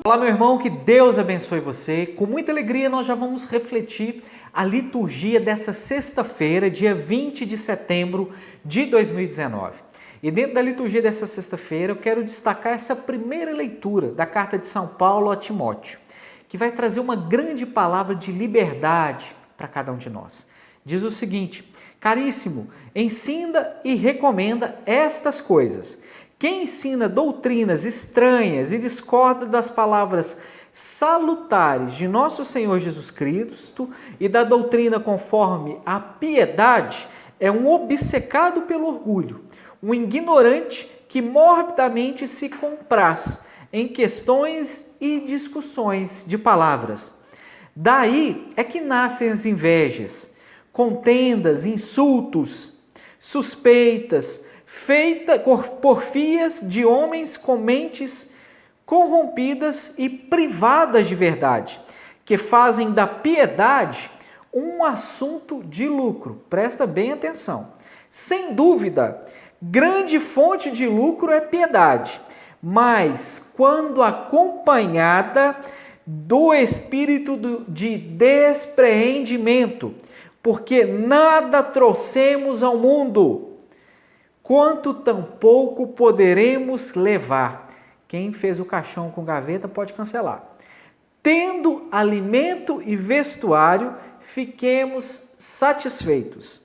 Olá, meu irmão, que Deus abençoe você. Com muita alegria, nós já vamos refletir a liturgia dessa sexta-feira, dia 20 de setembro de 2019. E dentro da liturgia dessa sexta-feira, eu quero destacar essa primeira leitura da carta de São Paulo a Timóteo, que vai trazer uma grande palavra de liberdade para cada um de nós. Diz o seguinte: caríssimo, ensina e recomenda estas coisas. Quem ensina doutrinas estranhas e discorda das palavras salutares de nosso Senhor Jesus Cristo e da doutrina conforme a piedade é um obcecado pelo orgulho, um ignorante que morbidamente se compraz em questões e discussões de palavras. Daí é que nascem as invejas, contendas, insultos, suspeitas, porfias de homens com mentes corrompidas e privadas de verdade, que fazem da piedade um assunto de lucro. Presta bem atenção. Sem dúvida, grande fonte de lucro é piedade, mas quando acompanhada do espírito de despreendimento, porque nada trouxemos ao mundo, quanto tampouco poderemos levar. Quem fez o caixão com gaveta pode cancelar. Tendo alimento e vestuário, fiquemos satisfeitos.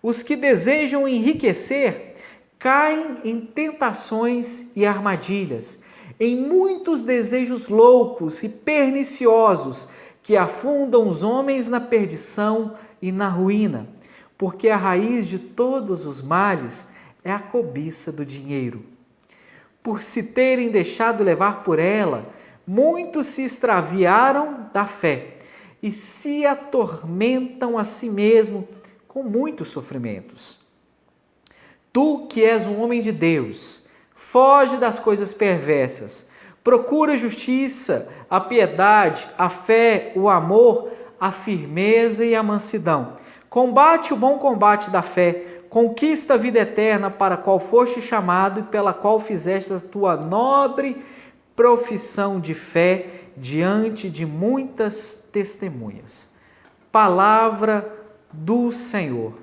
Os que desejam enriquecer caem em tentações e armadilhas, em muitos desejos loucos e perniciosos que afundam os homens na perdição e na ruína, porque a raiz de todos os males é a cobiça do dinheiro. Por se terem deixado levar por ela, muitos se extraviaram da fé e se atormentam a si mesmo com muitos sofrimentos. Tu que és um homem de Deus, foge das coisas perversas, procura a justiça, a piedade, a fé, o amor, a firmeza e a mansidão. Combate o bom combate da fé, conquista a vida eterna para a qual foste chamado e pela qual fizeste a tua nobre profissão de fé diante de muitas testemunhas. Palavra do Senhor.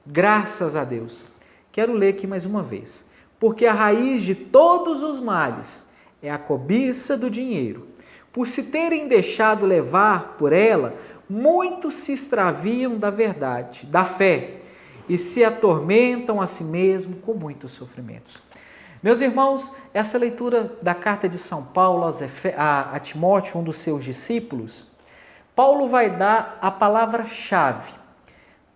Graças a Deus. Quero ler aqui mais uma vez. Porque a raiz de todos os males é a cobiça do dinheiro. Por se terem deixado levar por ela, muitos se extraviam da verdade, da fé, e se atormentam a si mesmo com muitos sofrimentos. Meus irmãos, essa leitura da carta de São Paulo a Timóteo, um dos seus discípulos, Paulo vai dar a palavra-chave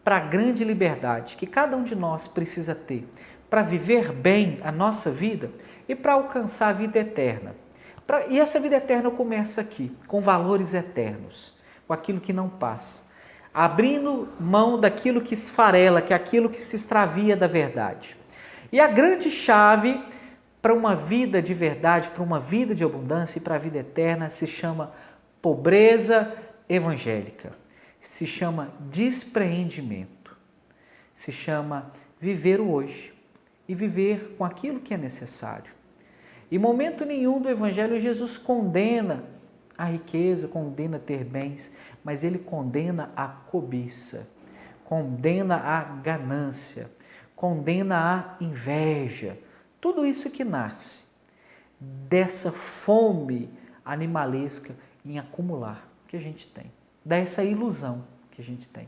para a grande liberdade que cada um de nós precisa ter para viver bem a nossa vida e para alcançar a vida eterna. E essa vida eterna começa aqui, com valores eternos, com aquilo que não passa, abrindo mão daquilo que esfarela, que é aquilo que se extravia da verdade. E a grande chave para uma vida de verdade, para uma vida de abundância e para a vida eterna se chama pobreza evangélica, se chama despreendimento, se chama viver o hoje e viver com aquilo que é necessário. Em momento nenhum do Evangelho Jesus condena a riqueza, condena ter bens, mas ele condena a cobiça, condena a ganância, condena a inveja. Tudo isso que nasce dessa fome animalesca em acumular que a gente tem, dessa ilusão que a gente tem.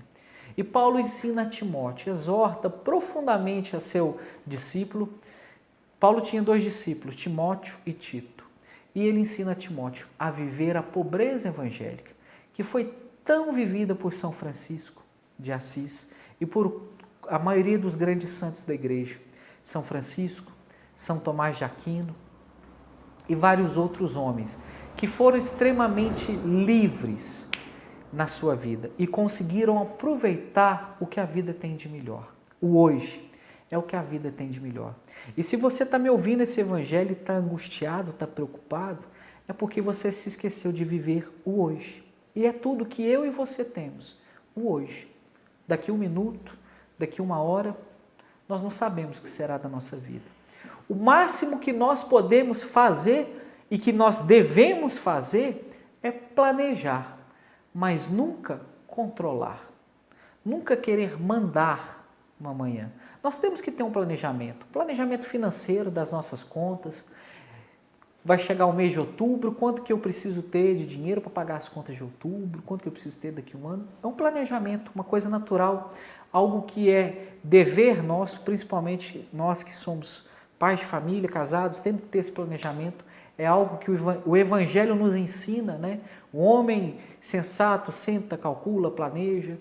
E Paulo ensina a Timóteo, exorta profundamente a seu discípulo. Paulo tinha 2 discípulos, Timóteo e Tito. E ele ensina a Timóteo a viver a pobreza evangélica, que foi tão vivida por São Francisco de Assis e por a maioria dos grandes santos da igreja. São Francisco, São Tomás de Aquino e vários outros homens que foram extremamente livres na sua vida e conseguiram aproveitar o que a vida tem de melhor. O hoje é o que a vida tem de melhor. E se você está me ouvindo esse evangelho e está angustiado, está preocupado, é porque você se esqueceu de viver o hoje. E é tudo que eu e você temos, o hoje. Daqui 1 minuto, daqui 1 hora, nós não sabemos o que será da nossa vida. O máximo que nós podemos fazer e que nós devemos fazer é planejar, mas nunca controlar, nunca querer mandar no amanhã. Nós temos que ter um planejamento financeiro das nossas contas. Vai chegar o mês de outubro, quanto que eu preciso ter de dinheiro para pagar as contas de outubro, quanto que eu preciso ter daqui a um ano. É um planejamento, uma coisa natural, algo que é dever nosso, principalmente nós que somos pais de família, casados, temos que ter esse planejamento. É algo que o Evangelho nos ensina, né? O homem sensato senta, calcula, planeja,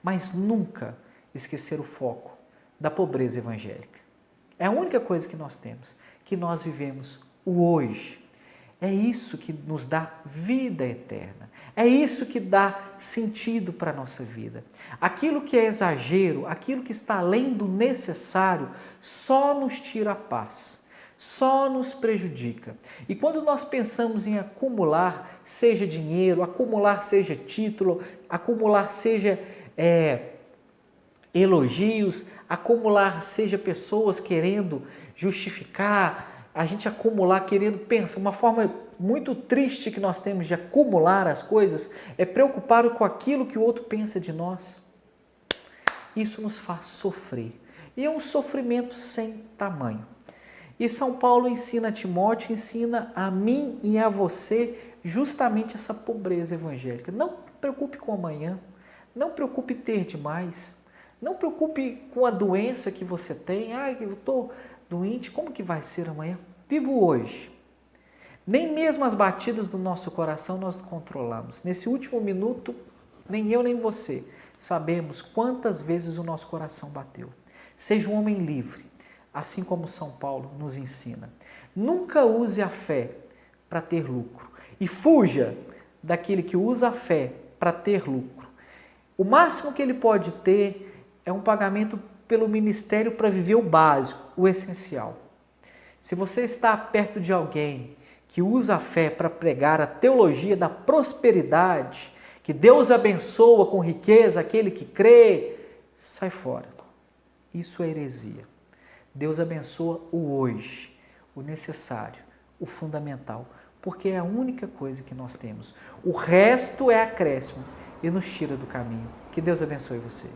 mas nunca esquecer o foco da pobreza evangélica. É a única coisa que nós temos, que nós vivemos o hoje. É isso que nos dá vida eterna. É isso que dá sentido para a nossa vida. Aquilo que é exagero, aquilo que está além do necessário, só nos tira a paz, só nos prejudica. E quando nós pensamos em acumular, seja dinheiro, acumular seja título, acumular seja elogios, acumular seja pessoas querendo justificar, a gente acumular, querendo pensar, uma forma muito triste que nós temos de acumular as coisas é preocupar com aquilo que o outro pensa de nós. Isso nos faz sofrer. E é um sofrimento sem tamanho. E São Paulo ensina a Timóteo, ensina a mim e a você justamente essa pobreza evangélica. Não preocupe com amanhã, não preocupe ter demais, não preocupe com a doença que você tem. Eu estou doente, como que vai ser amanhã? Vivo hoje. Nem mesmo as batidas do nosso coração nós controlamos. Nesse último minuto, nem eu nem você sabemos quantas vezes o nosso coração bateu. Seja um homem livre, assim como São Paulo nos ensina. Nunca use a fé para ter lucro e fuja daquele que usa a fé para ter lucro. O máximo que ele pode ter é um pagamento pelo ministério para viver o básico, o essencial. Se você está perto de alguém que usa a fé para pregar a teologia da prosperidade, que Deus abençoa com riqueza aquele que crê, sai fora. Isso é heresia. Deus abençoa o hoje, o necessário, o fundamental, porque é a única coisa que nós temos. O resto é acréscimo e nos tira do caminho. Que Deus abençoe você.